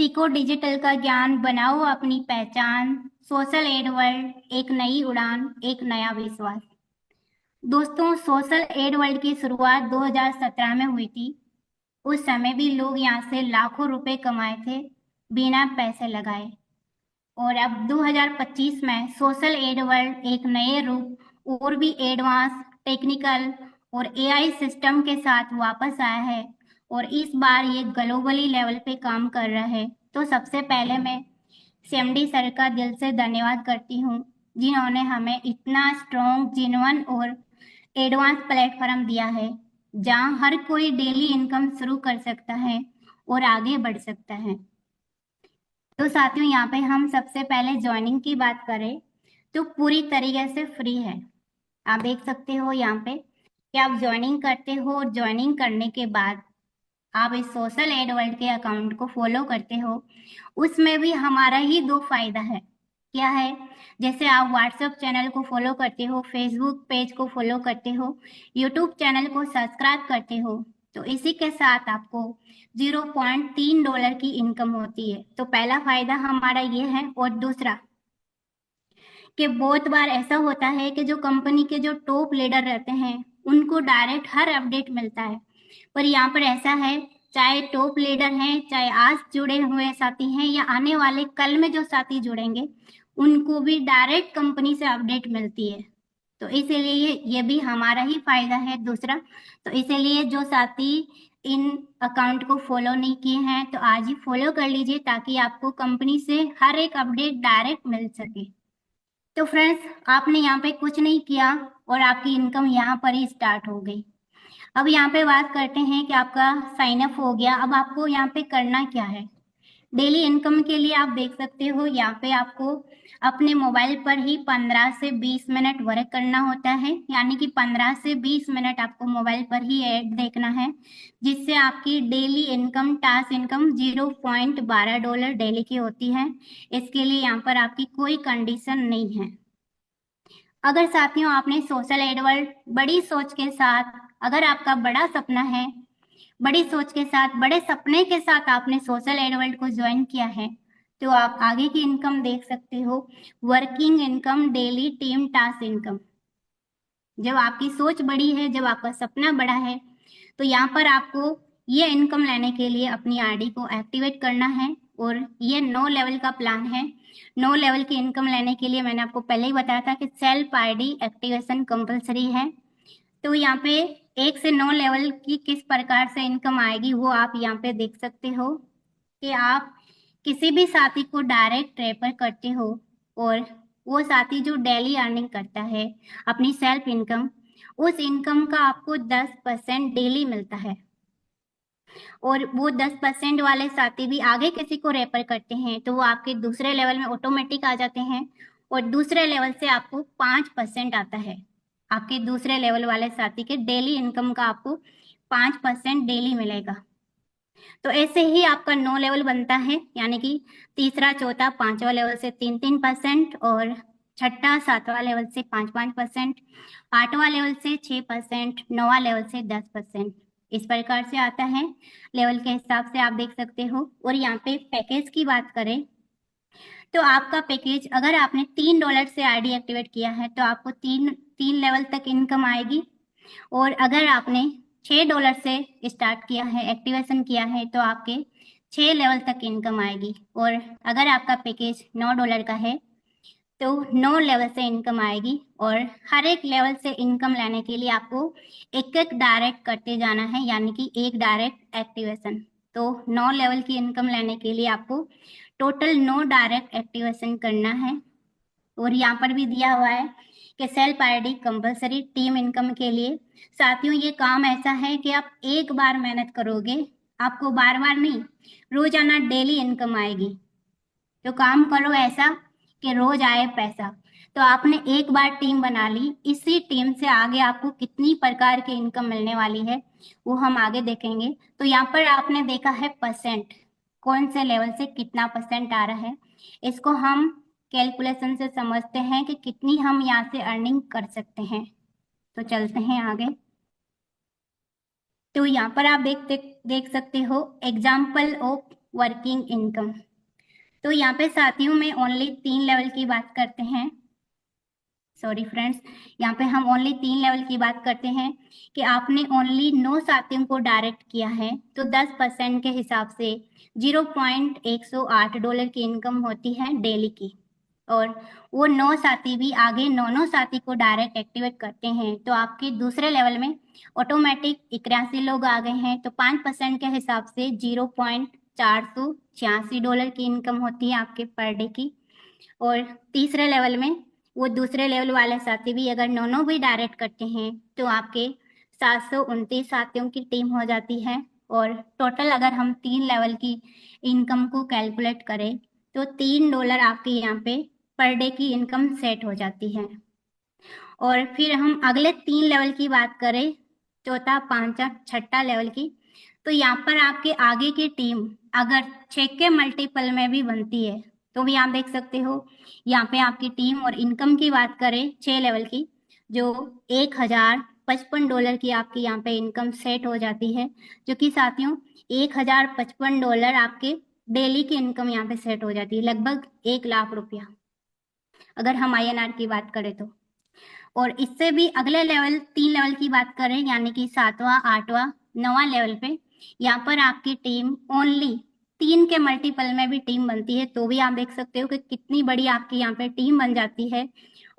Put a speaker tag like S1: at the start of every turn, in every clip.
S1: सीखो डिजिटल का ज्ञान, बनाओ अपनी पहचान। सोशल एड वर्ल्ड, एक नई उड़ान, एक नया विश्वास। दोस्तों, सोशल एड वर्ल्ड की शुरुआत 2017 में हुई थी। उस समय भी लोग यहाँ से लाखों रुपए कमाए थे, बिना पैसे लगाए। और अब 2025 में सोशल एड वर्ल्ड एक नए रूप और भी एडवांस, टेक्निकल और एआई सिस्टम के साथ वापस आया है। और इस बार ये ग्लोबली लेवल पे काम कर रहा है। तो सबसे पहले मैं सीएमडी सर का दिल से धन्यवाद करती हूँ, जिन्होंने हमें इतना स्ट्रॉन्ग, जिन्वन और एडवांस प्लेटफॉर्म दिया है, जहाँ हर कोई डेली इनकम शुरू कर सकता है और आगे बढ़ सकता है। तो साथियों, यहाँ पे हम सबसे पहले ज्वाइनिंग की बात करें तो पूरी तरीके से फ्री है। आप देख सकते हो यहाँ पे कि आप ज्वाइनिंग करते हो और ज्वाइनिंग करने के बाद आप इस सोशल एड वर्ल्ड के अकाउंट को फॉलो करते हो। उसमें भी हमारा ही दो फायदा है। क्या है? जैसे आप व्हाट्सएप चैनल को फॉलो करते हो, फेसबुक पेज को फॉलो करते हो, यूट्यूब चैनल को सब्सक्राइब करते हो, तो इसी के साथ आपको $0.3 की इनकम होती है। तो पहला फायदा हमारा ये है। और दूसरा कि बहुत बार ऐसा होता है कि जो कंपनी के जो टॉप लीडर रहते हैं, उनको डायरेक्ट हर अपडेट मिलता है। पर यहाँ पर ऐसा है, चाहे टॉप लीडर हैं, चाहे आज जुड़े हुए साथी हैं या आने वाले कल में जो साथी जुड़ेंगे, उनको भी डायरेक्ट कंपनी से अपडेट मिलती है। तो इसीलिए ये भी हमारा ही फायदा है दूसरा। तो इसीलिए जो साथी इन अकाउंट को फॉलो नहीं किए हैं, तो आज ही फॉलो कर लीजिए, ताकि आपको कंपनी से हर एक अपडेट डायरेक्ट मिल सके। तो फ्रेंड्स, आपने यहाँ पे कुछ नहीं किया और आपकी इनकम यहाँ पर ही स्टार्ट हो गई। अब यहाँ पे बात करते हैं कि आपका साइन अप हो गया। अब आपको यहाँ पे करना क्या है? डेली इनकम के लिए आप देख सकते हो, यहाँ पे आपको अपने मोबाइल पर ही 15 से 20 मिनट वर्क करना होता है। यानी कि 15 से 20 मिनट आपको मोबाइल पर ही ऐड देखना है, जिससे आपकी daily income, task income $0.12 daily की होती है। इसके लिए यहाँ पर आपकी कोई कंडीशन नहीं है। अगर साथियों आपने सोशल एड वर्ल्ड बड़ी सोच के साथ, अगर आपका बड़ा सपना है, बड़ी सोच के साथ, बड़े सपने के साथ आपने सोशल एड वर्ल्ड को ज्वाइन किया है, तो आप आगे की इनकम देख सकते हो। Working income, daily team task income. जब आपकी सोच बड़ी है, जब आपका सपना बड़ा है, तो यहाँ पर आपको ये इनकम लेने के लिए अपनी आरडी को एक्टिवेट करना है। और ये 9 लेवल का प्लान है। 9 लेवल की इनकम लेने के लिए मैंने आपको पहले ही बताया था कि सेल्फ आईडी एक्टिवेशन कंपलसरी है। तो यहाँ पे 1 से 9 लेवल की किस प्रकार से इनकम आएगी, वो आप यहाँ पे देख सकते हो कि आप किसी भी साथी को डायरेक्ट रेफर करते हो, और वो साथी जो डेली अर्निंग करता है अपनी सेल्फ इनकम, उस इनकम का आपको 10% डेली मिलता है। और वो 10% वाले साथी भी आगे किसी को रेफर करते हैं, तो वो आपके दूसरे लेवल में ऑटोमेटिक आ जाते हैं। और दूसरे लेवल से आपको 5% आता है। आपके दूसरे लेवल वाले साथी के डेली इनकम का आपको 5% डेली मिलेगा। तो ऐसे ही आपका 9 लेवल बनता है। यानी कि तीसरा, चौथा, पांचवा लेवल से 3-3%, और छठा, सातवां लेवल से 5-5%, आठवां लेवल से 6%, नौवां लेवल से 10%। इस प्रकार से आता है। लेवल के हिसाब से आप देख सकते हो। और यहाँ पे पैकेज की बात करें, तो आपका पैकेज, अगर आपने $3 से आईडी एक्टिवेट किया है, तो आपको तीन तीन लेवल तक इनकम आएगी। और अगर आपने $6 से स्टार्ट किया है, एक्टिवेशन किया है, तो आपके 6 लेवल तक इनकम आएगी। और अगर आपका पैकेज $9 का है, तो 9 लेवल से इनकम आएगी। और हर एक लेवल से इनकम लेने के लिए आपको एक एक डायरेक्ट करते जाना है, यानी कि एक डायरेक्ट एक्टिवेशन। तो 9 लेवल की इनकम लेने के लिए आपको टोटल 9 डायरेक्ट एक्टिवेशन करना है। और यहाँ पर भी दिया हुआ है कि self ID compulsory team income के लिए। साथियों, ये काम ऐसा है कि आप एक बार मेहनत करोगे, आपको बार बार नहीं, रोजाना डेली इनकम आएगी। तो काम करो ऐसा कि रोज आए पैसा। तो आपने एक बार टीम बना ली, इसी टीम से आगे आपको कितनी प्रकार की इनकम मिलने वाली है, वो हम आगे देखेंगे। तो यहाँ पर आपने देखा है परसेंट, कौन से लेवल से कितना परसेंट आ रहा है। इसको हम कैलकुलेशन से समझते हैं कि कितनी हम यहाँ से अर्निंग कर सकते हैं। तो चलते हैं आगे। तो यहाँ पर आप देख सकते हो एग्जाम्पल ऑफ वर्किंग इनकम। तो यहाँ पे साथियों में ओनली 3 लेवल की बात करते हैं। सॉरी फ्रेंड्स, यहाँ पे हम ओनली 3 लेवल की बात करते हैं कि आपने ओनली 9 साथियों को डायरेक्ट किया है तो 10% के हिसाब से $0.108 की इनकम होती है डेली की। और वो 9 साथी भी आगे 9 साथी को डायरेक्ट एक्टिवेट करते हैं तो आपके दूसरे लेवल में ऑटोमेटिक 81 लोग आ गए हैं तो 5% के हिसाब से $0.486 की इनकम होती है आपके पर डे की। और तीसरे लेवल में वो दूसरे लेवल वाले साथी भी अगर नौ भी डायरेक्ट करते हैं तो आपके 729 साथियों की टीम हो जाती है। और टोटल अगर हम 3 लेवल की इनकम को कैलकुलेट करें तो $3 आपके यहाँ पे पर डे की इनकम सेट हो जाती है। और फिर हम अगले 3 लेवल की बात करें, चौथा, पांचवा, छठा लेवल की, तो यहाँ पर आपके आगे की टीम अगर 6 के मल्टीपल में भी बनती है तो भी आप देख सकते हो। यहाँ पे आपकी टीम और इनकम की बात करें 6 लेवल की, जो $1055 की आपकी यहाँ पे इनकम सेट हो जाती है, जो कि साथियों $1055 आपके डेली की इनकम यहाँ पे सेट हो जाती है, लगभग 1 लाख रुपया अगर हम INR की बात करें तो। और इससे भी अगले लेवल 3 लेवल की बात करें यानी कि 7वां, 8वां, 9वां लेवल पे, यहाँ पर आपकी टीम ओनली 3 के मल्टीपल में भी टीम बनती है तो भी आप देख सकते हो कि कितनी बड़ी आपकी यहाँ पे टीम बन जाती है।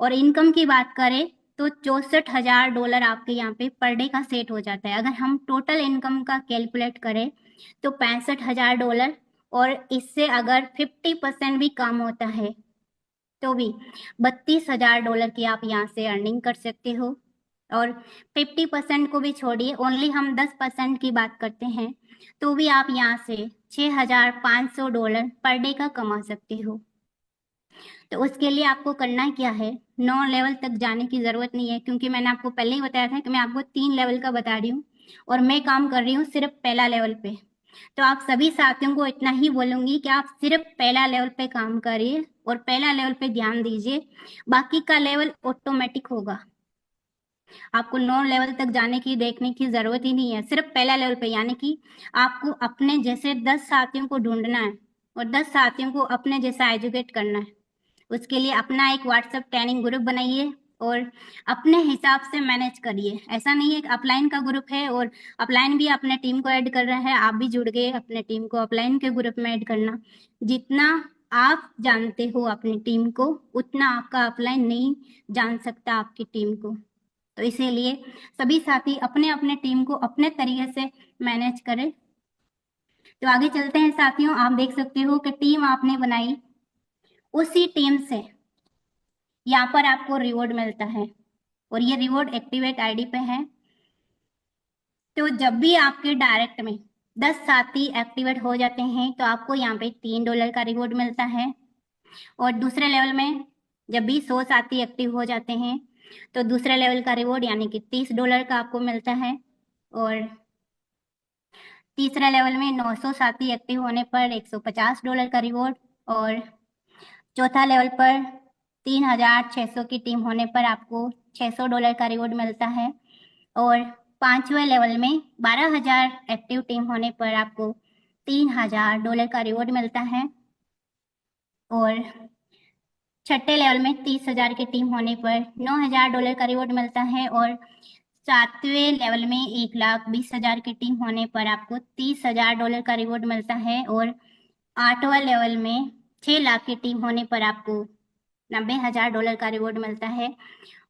S1: और इनकम की बात करें तो $64,000 आपके यहाँ पे पर डे का सेट हो जाता है। अगर हम टोटल इनकम का कैलकुलेट करें तो $65,000, और इससे अगर 50% भी कम होता है तो भी $32,000 की आप यहाँ से अर्निंग कर सकते हो। और 50% को भी छोड़िए, ओनली हम 10% की बात करते हैं तो भी आप यहाँ से $6,500 पर डे का कमा सकते हो। तो उसके लिए आपको करना क्या है, 9 लेवल तक जाने की जरूरत नहीं है, क्योंकि मैंने आपको पहले ही बताया था कि मैं आपको 3 लेवल का बता रही हूँ और मैं काम कर रही हूँ सिर्फ पहला लेवल पे। तो आप सभी साथियों को इतना ही बोलूंगी कि आप सिर्फ पहला लेवल पे काम करिए और पहला लेवल पे ध्यान दीजिए, बाकी का लेवल ऑटोमेटिक होगा। आपको 9 लेवल तक जाने की देखने की जरूरत ही नहीं है, सिर्फ पहला लेवल पे, यानी कि आपको अपने जैसे 10 साथियों को ढूंढना है और 10 साथियों को अपने जैसा एजुकेट करना है। उसके लिए अपना एक व्हाट्सएप ट्रेनिंग ग्रुप बनाइए और अपने हिसाब से मैनेज करिए। ऐसा नहीं है कि अपलाइन का ग्रुप है और अपलाइन भी अपने टीम को ऐड कर रहा है, आप भी जुड़ गए अपने टीम को अपलाइन के ग्रुप में ऐड करना। जितना आप जानते हो अपनी टीम को उतना आपका अपलाइन नहीं जान सकता आपकी टीम को। तो इसीलिए सभी साथी अपने अपने टीम को अपने तरीके से मैनेज करें। तो आगे चलते हैं साथियों, आप देख सकते हो कि टीम आपने बनाई, उसी टीम से यहाँ पर आपको रिवॉर्ड मिलता है और ये रिवॉर्ड एक्टिवेट आईडी पे है। तो जब भी आपके डायरेक्ट में 10 साथी एक्टिवेट हो जाते हैं तो आपको यहाँ पे $3 का रिवॉर्ड मिलता है। और दूसरे लेवल में जब भी 100 साथी एक्टिव हो जाते हैं तो दूसरे लेवल का रिवॉर्ड यानी कि $30 का आपको मिलता है। और तीसरे लेवल में 900 साथी एक्टिव होने पर $150 का रिवॉर्ड। और चौथा लेवल पर 3,600 की टीम होने पर आपको $600 का रिवॉर्ड मिलता है। और पांचवें लेवल में 12,000 एक्टिव टीम होने पर आपको $3,000 का रिवॉर्ड मिलता है। और छठे लेवल में 30,000 की टीम होने पर $9,000 का रिवॉर्ड मिलता है। और सातवें लेवल में 1,20,000 की टीम होने पर आपको $30,000 का रिवॉर्ड मिलता है। और आठवां लेवल में 6 लाख की टीम होने पर आपको $90,000 का रिवॉर्ड मिलता है।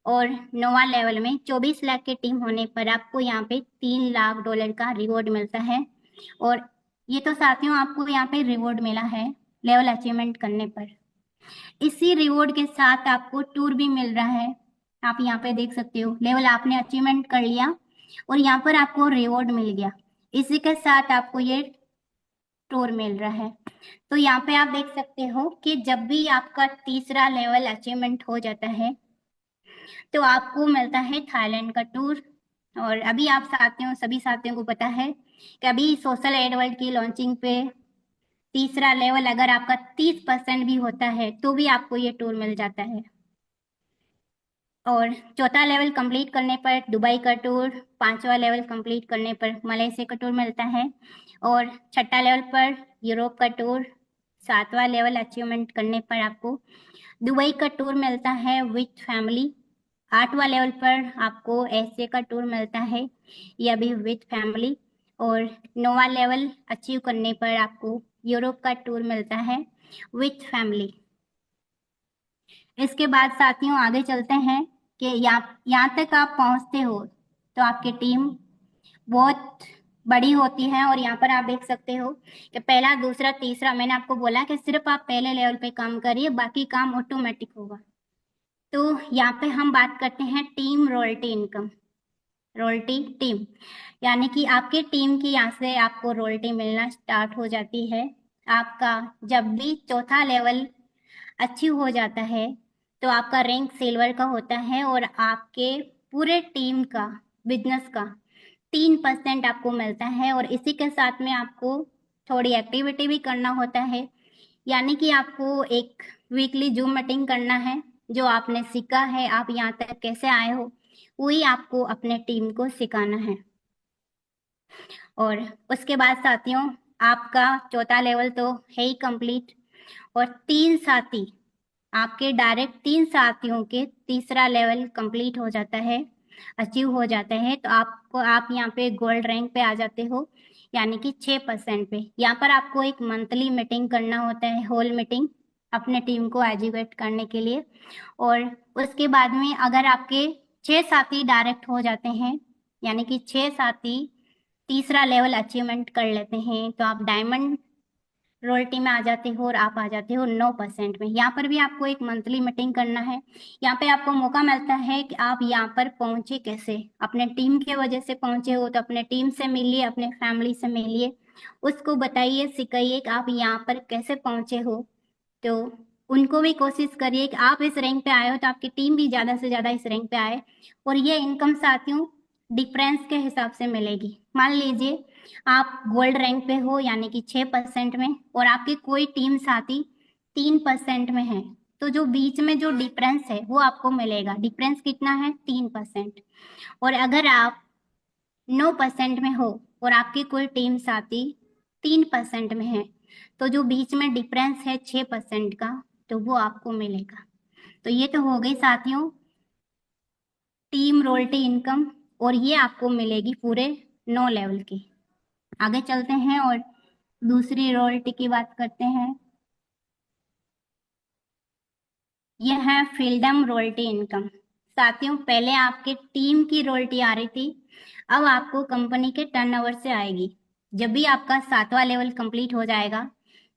S1: और नौवां लेवल में 24 लाख की टीम होने पर आपको यहाँ पे $3 लाख का रिवॉर्ड मिलता है। और ये तो साथियों आपको यहाँ पे रिवॉर्ड मिला है लेवल अचीवमेंट करने पर। इसी रिवॉर्ड के साथ आपको टूर भी मिल रहा है, आप यहाँ पे देख सकते हो, लेवल आपने अचीवमेंट कर लिया और यहाँ पर आपको रिवॉर्ड मिल गया, इसी के साथ आपको ये टूर मिल रहा है। तो यहाँ पे आप देख सकते हो कि जब भी आपका तीसरा लेवल अचीवमेंट हो जाता है तो आपको मिलता है थाईलैंड का टूर। और अभी आप साथियों सभी साथियों को पता है कि अभी सोशल एड वर्ल्ड की लॉन्चिंग पे तीसरा लेवल अगर आपका 30% भी होता है तो भी आपको ये टूर मिल जाता है। और चौथा लेवल कंप्लीट करने पर दुबई का टूर, पांचवा लेवल कंप्लीट करने पर मलेशिया का टूर मिलता है, और छठा लेवल पर यूरोप का टूर, सातवां लेवल अचीवमेंट करने पर आपको दुबई का टूर मिलता है विथ फैमिली, आठवां लेवल पर आपको एशिया का टूर मिलता है, यह भी विथ फैमिली, और नौवां लेवल अचीव करने पर आपको यूरोप का टूर मिलता है विथ फैमिली। इसके बाद साथियों आगे चलते हैं कि यहाँ तक आप पहुंचते हो तो आपकी टीम बहुत बड़ी होती है, और यहाँ पर आप देख सकते हो कि पहला, दूसरा, तीसरा, मैंने आपको बोला कि सिर्फ आप पहले लेवल पे काम करिए, बाकी काम ऑटोमेटिक होगा। तो यहाँ पे हम बात करते हैं team royalty income, royalty team, यानी कि आपके टीम की यहाँ से आपको रॉयल्टी मिलना स्टार्ट हो जाती है। आपका जब भी चौथा लेवल अचीव हो जाता है तो आपका रैंक सिल्वर का होता है, और आपके पूरे टीम का, बिजनेस का 3% आपको मिलता है। और इसी के साथ में आपको थोड़ी एक्टिविटी भी करना होता है, यानी कि आपको एक वीकली जूम मीटिंग करना है। जो आपने सीखा है, आप यहाँ तक कैसे आए हो, वही आपको अपने टीम को सिखाना है। और उसके बाद साथियों आपका चौथा लेवल तो है ही कंप्लीट, और तीन साथी, आपके डायरेक्ट तीन साथियों के तीसरा लेवल कंप्लीट हो जाता है, अचीव हो जाता है, तो आपको, आप यहाँ पे गोल्ड रैंक पे आ जाते हो, यानी कि 6% पे। यहाँ पर आपको एक मंथली मीटिंग करना होता है, होल मीटिंग, अपने टीम को एजुकेट करने के लिए। और उसके बाद में अगर आपके 6 साथी डायरेक्ट हो जाते हैं, यानी कि 6 साथी तीसरा लेवल अचीवमेंट कर लेते हैं, तो आप डायमंड रॉयल्टी में आ जाते हो, और आप आ जाते हो 9% में। यहाँ पर भी आपको एक मंथली मीटिंग करना है। यहाँ पे आपको मौका मिलता है कि आप यहाँ पर पहुंचे कैसे, अपने टीम के वजह से पहुंचे हो तो अपने टीम से मिलिए, अपने फैमिली से मिलिए, उसको बताइए, सिखाइए कि आप यहाँ पर कैसे पहुंचे हो। तो उनको भी कोशिश करिए कि आप इस रैंक पे आए हो तो आपकी टीम भी ज्यादा से ज्यादा इस रैंक पे आए। और ये इनकम साथियों डिफरेंस के हिसाब से मिलेगी। मान लीजिए आप गोल्ड रैंक पे हो, यानी कि 6% में, और आपके कोई टीम साथी 3% में है, तो जो बीच में जो डिफरेंस है वो आपको मिलेगा। डिफरेंस कितना है? 3%। और अगर आप 9% में हो और आपकी कोई टीम साथी 3% में है, तो जो बीच में डिफरेंस है 6% का, तो वो आपको मिलेगा। तो ये तो हो गई साथियों टीम रॉयल्टी इनकम, और ये आपको मिलेगी पूरे 9 लेवल की। आगे चलते हैं और दूसरी रॉयल्टी की बात करते हैं। यह है फ्रीडम रॉयल्टी इनकम। साथियों पहले आपके टीम की रॉयल्टी आ रही थी, अब आपको कंपनी के टर्नओवर से आएगी। जब भी आपका 7वां लेवल कंप्लीट हो जाएगा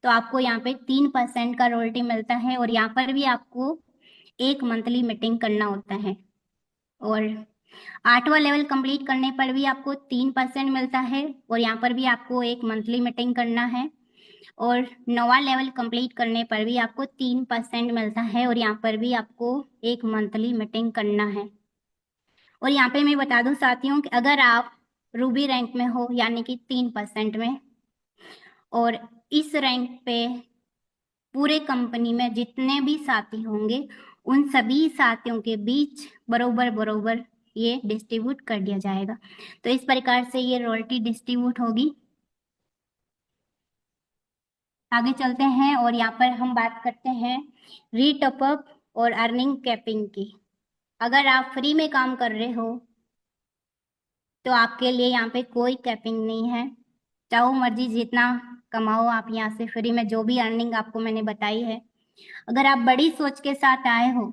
S1: तो आपको यहाँ पे 3% का रॉयल्टी मिलता है, और यहाँ पर भी आपको एक मंथली मीटिंग करना होता है। और 8वां लेवल कंप्लीट करने पर भी आपको 3% मिलता है, और यहाँ पर भी आपको एक मंथली मीटिंग करना है। और 9वां लेवल कंप्लीट करने पर भी आपको 3% मिलता है, और यहाँ पर भी आपको एक मंथली मीटिंग करना है। और यहाँ पे मैं बता दूं साथियों कि अगर आप रूबी रैंक में हो, यानी कि 3% में, और इस रैंक पे पूरे कंपनी में जितने भी साथी होंगे उन सभी साथियों के बीच बरोबर बरोबर ये डिस्ट्रीब्यूट कर दिया जाएगा। तो इस प्रकार से ये रॉयल्टी डिस्ट्रीब्यूट होगी। आगे चलते हैं और यहाँ पर हम बात करते हैं रीटॉपअप और अर्निंग कैपिंग की। अगर आप फ्री में काम कर रहे हो तो आपके लिए यहाँ पे कोई कैपिंग नहीं है, चाहो मर्जी जितना कमाओ आप यहाँ से फ्री में, जो भी अर्निंग आपको मैंने बताई है। अगर आप बड़ी सोच के साथ आए हो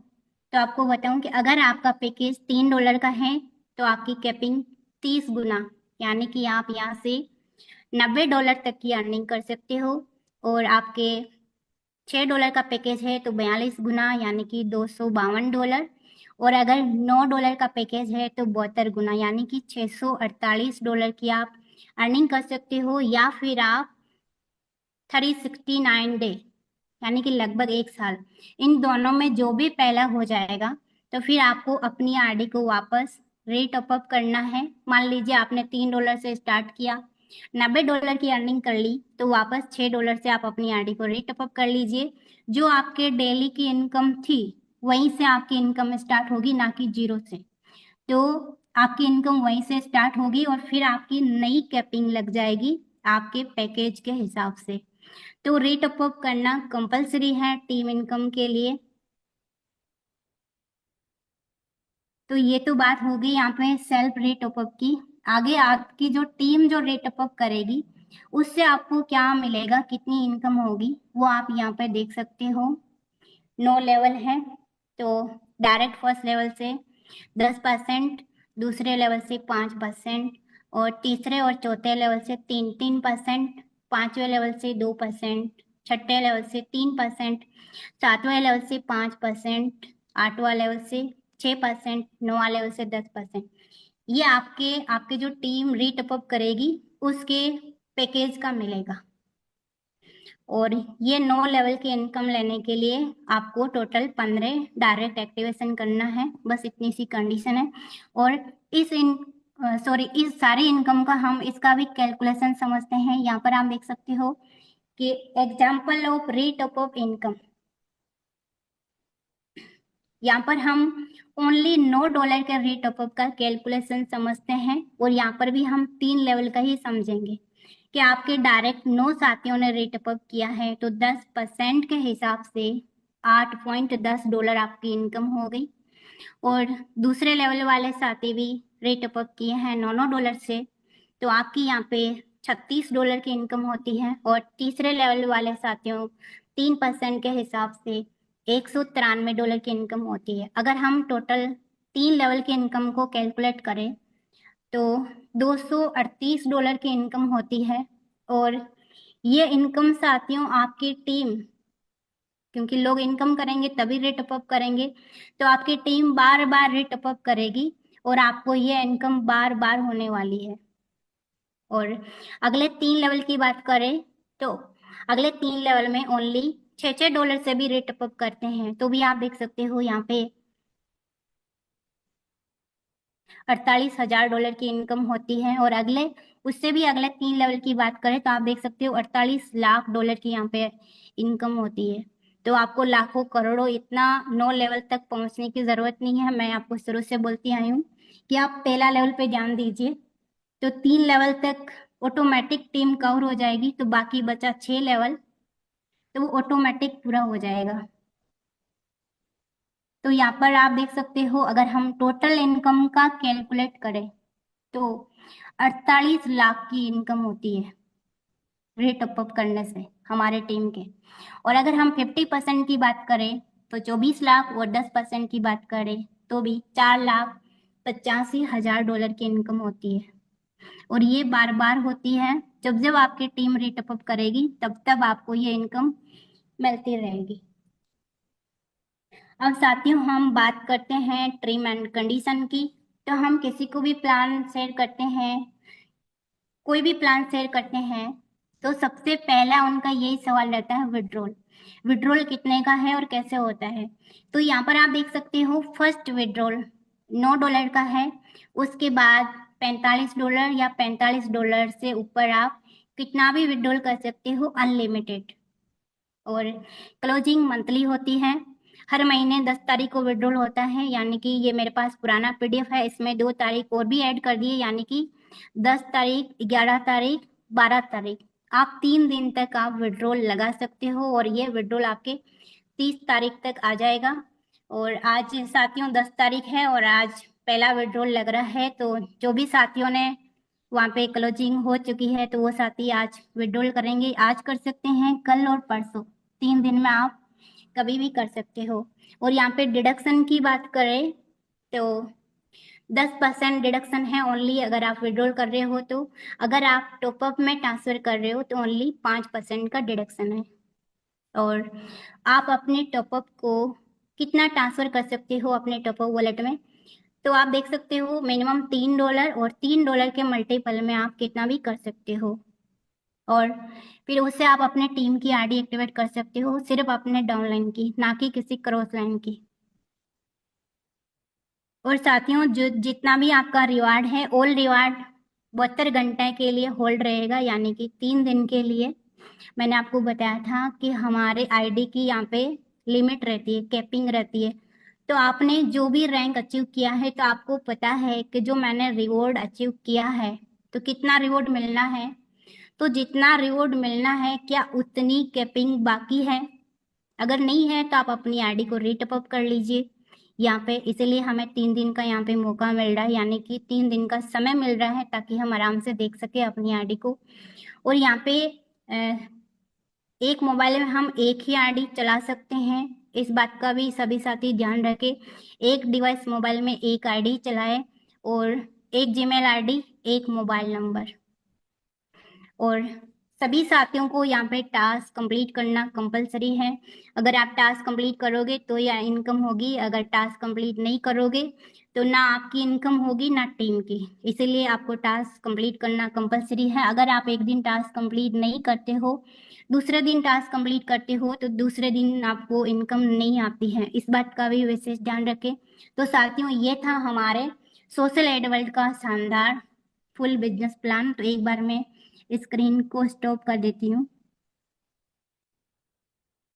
S1: तो आपको बताऊं कि अगर आपका पैकेज $3 का है तो आपकी कैपिंग 30 गुना, यानी कि आप यहाँ से $90 तक की अर्निंग कर सकते हो। और आपके $6 का पैकेज है तो 42 गुना, यानी कि $252। और अगर $9 का पैकेज है तो 72 गुना, यानी कि $648 की आप अर्निंग कर सकते हो। या फिर आप 369 डे, यानी कि लगभग 1 साल, इन दोनों में जो भी पहला हो जाएगा तो फिर आपको अपनी आरडी को वापस रीटॉप अप करना है। मान लीजिए आपने $3 से स्टार्ट किया, $90 की अर्निंग कर ली, तो वापस $6 से आप अपनी आरडी को रीटॉप अप कर लीजिए। जो आपके डेली की इनकम थी वहीं से आपकी इनकम स्टार्ट होगी, ना कि जीरो से। तो आपकी इनकम वहीं से स्टार्ट होगी और फिर आपकी नई कैपिंग लग जाएगी आपके पैकेज के हिसाब से। तो रेट अप करना कंपलसरी है टीम इनकम के लिए। तो ये तो बात हो गई यहाँ पे सेल्फ रेट अप की। आगे आपकी जो टीम जो रेट अप करेगी उससे आपको क्या मिलेगा, कितनी इनकम होगी, वो आप यहाँ पे देख सकते हो। 9 लेवल है। तो डायरेक्ट फर्स्ट लेवल से 10%, दूसरे लेवल से 5%, और तीसरे और चौथे लेवल से 3-3%, पांचवें लेवल से 2%, छठे लेवल से 3%, सातवें लेवल से 5%, आठवां लेवल से 6%, नौवां लेवल से 10%। ये आपके आपके जो टीम रीटअप अप करेगी उसके पैकेज का मिलेगा। और ये 9 लेवल की इनकम लेने के लिए आपको टोटल 15 डायरेक्ट एक्टिवेशन करना है, बस इतनी सी कंडीशन है। और इस सारी इनकम का हम इसका भी कैलकुलेशन समझते हैं। यहाँ पर आप देख सकते हो कि example of rate of income. यहाँ पर हम ओनली $9 के रेट ऑफ का कैलकुलेशन समझते हैं, और यहाँ पर भी हम 3 लेवल का ही समझेंगे कि आपके डायरेक्ट 9 साथियों ने रेट अप किया है तो 10% के हिसाब से $8.10 आपकी इनकम हो गई। और दूसरे लेवल वाले साथी भी रेट अप किए हैं 9-9 डॉलर से, तो आपकी यहाँ पे $36 की इनकम होती है। और तीसरे लेवल वाले साथियों 3% के हिसाब से $193 की इनकम होती है। अगर हम टोटल 3 लेवल की इनकम को कैलकुलेट करें तो $238 की इनकम होती है। और ये इनकम साथियों आपकी टीम, क्योंकि लोग इनकम करेंगे तभी रेट अप करेंगे, तो आपकी टीम बार बार रेट अप करेगी और आपको ये इनकम बार बार होने वाली है। और अगले 3 लेवल की बात करें तो अगले 3 लेवल में ओनली $6 से भी रेट अप करते हैं, तो भी आप देख सकते हो यहाँ पे $48,000 की इनकम होती है। और उससे भी अगले 3 लेवल की बात करें तो आप देख सकते हो $48 लाख की यहाँ पे इनकम होती है। तो आपको लाखों करोड़ों इतना 9 लेवल तक पहुंचने की जरूरत नहीं है। मैं आपको शुरू से बोलती आई हूँ कि आप पहला लेवल पे ध्यान दीजिए, तो 3 लेवल तक ऑटोमेटिक टीम कवर हो जाएगी, तो बाकी बचा 6 लेवल, तो वो ऑटोमेटिक पूरा हो जाएगा। तो यहाँ पर आप देख सकते हो अगर हम टोटल इनकम का कैलकुलेट करें तो 48 लाख की इनकम होती है रेट अप करने से हमारे टीम के। और अगर हम 50% की बात करें तो 24 लाख, और 10% की बात करें तो भी $4,85,000 की इनकम होती है। और ये बार बार होती है, जब जब आपकी टीम रेट अप करेगी तब तब आपको ये इनकम मिलती रहेगी। अब साथियों हम बात करते हैं ट्रीम एंड कंडीशन की। तो हम किसी को भी प्लान शेयर करते हैं, कोई भी प्लान शेयर करते हैं, तो सबसे पहला उनका यही सवाल रहता है विड्रॉल। विड्रॉल कितने का है और कैसे होता है। तो यहाँ पर आप देख सकते हो फर्स्ट विड्रॉल $9 का है। उसके बाद $45 या $45 से ऊपर आप कितना भी विड्रॉल कर सकते हो, अनलिमिटेड। और क्लोजिंग मंथली होती है, हर महीने 10 तारीख को विड्रॉल होता है। यानी कि ये मेरे पास पुराना पीडीएफ है, इसमें 2 तारीख और भी ऐड कर दिए, यानी कि 10 तारीख, 11 तारीख, 12 तारीख, आप 3 दिन तक आप विड्रॉल लगा सकते हो और ये विड्रॉल आपके 30 तारीख तक आ जाएगा। और आज साथियों 10 तारीख है और आज पहला विड्रॉल लग रहा है, तो जो भी साथियों ने वहाँ पे क्लोजिंग हो चुकी है तो वो साथी आज विड्रॉल करेंगे, आज कर सकते हैं, कल और परसों, 3 दिन में आप कभी भी कर सकते हो। और यहाँ पे डिडक्शन की बात करें तो 10% डिडक्शन है ओनली अगर आप विड्रॉल कर रहे हो। तो अगर आप टॉपअप में ट्रांसफर कर रहे हो तो ओनली 5% का डिडक्शन है। और आप अपने टॉपअप को कितना ट्रांसफर कर सकते हो अपने टॉपअप वॉलेट में, तो आप देख सकते हो मिनिमम $3, और $3 के मल्टीपल में आप कितना भी कर सकते हो। और फिर उससे आप अपने टीम की आईडी एक्टिवेट कर सकते हो, सिर्फ अपने डाउनलाइन की, ना कि किसी क्रॉस लाइन की। और साथियों जो जितना भी आपका रिवार्ड है, ऑल रिवार्ड 72 घंटे के लिए होल्ड रहेगा, यानी कि 3 दिन के लिए। मैंने आपको बताया था कि हमारे आईडी की यहाँ पे लिमिट रहती है, कैपिंग रहती है, तो आपने जो भी रैंक अचीव किया है तो आपको पता है कि जो मैंने रिवॉर्ड अचीव किया है तो कितना रिवॉर्ड मिलना है। तो जितना रिवॉर्ड मिलना है क्या उतनी कैपिंग बाकी है? अगर नहीं है तो आप अपनी आईडी को रीटॉप अप कर लीजिए यहाँ पे। इसीलिए हमें 3 दिन का यहाँ पे मौका मिल रहा है, यानी कि 3 दिन का समय मिल रहा है ताकि हम आराम से देख सके अपनी आईडी को। और यहाँ पे एक मोबाइल में हम एक ही आईडी चला सकते हैं, इस बात का भी सभी साथी ध्यान रखें। एक डिवाइस मोबाइल में एक आईडी चलाए और एक जीमेल आईडी एक मोबाइल नंबर। और सभी साथियों को यहाँ पे टास्क कंप्लीट करना कंपलसरी है। अगर आप टास्क कंप्लीट करोगे तो यह इनकम होगी, अगर टास्क कंप्लीट नहीं करोगे तो ना आपकी इनकम होगी ना टीम की। इसीलिए आपको टास्क कंप्लीट करना कंपलसरी है। अगर आप एक दिन टास्क कंप्लीट नहीं करते हो, दूसरे दिन टास्क कंप्लीट करते हो तो दूसरे दिन आपको इनकम नहीं आती है, इस बात का भी विशेष ध्यान रखें। तो साथियों ये था हमारे सोशल एड वर्ल्ड का शानदार फुल बिजनेस प्लान। तो एक बार मैं स्क्रीन को स्टॉप कर देती हूँ।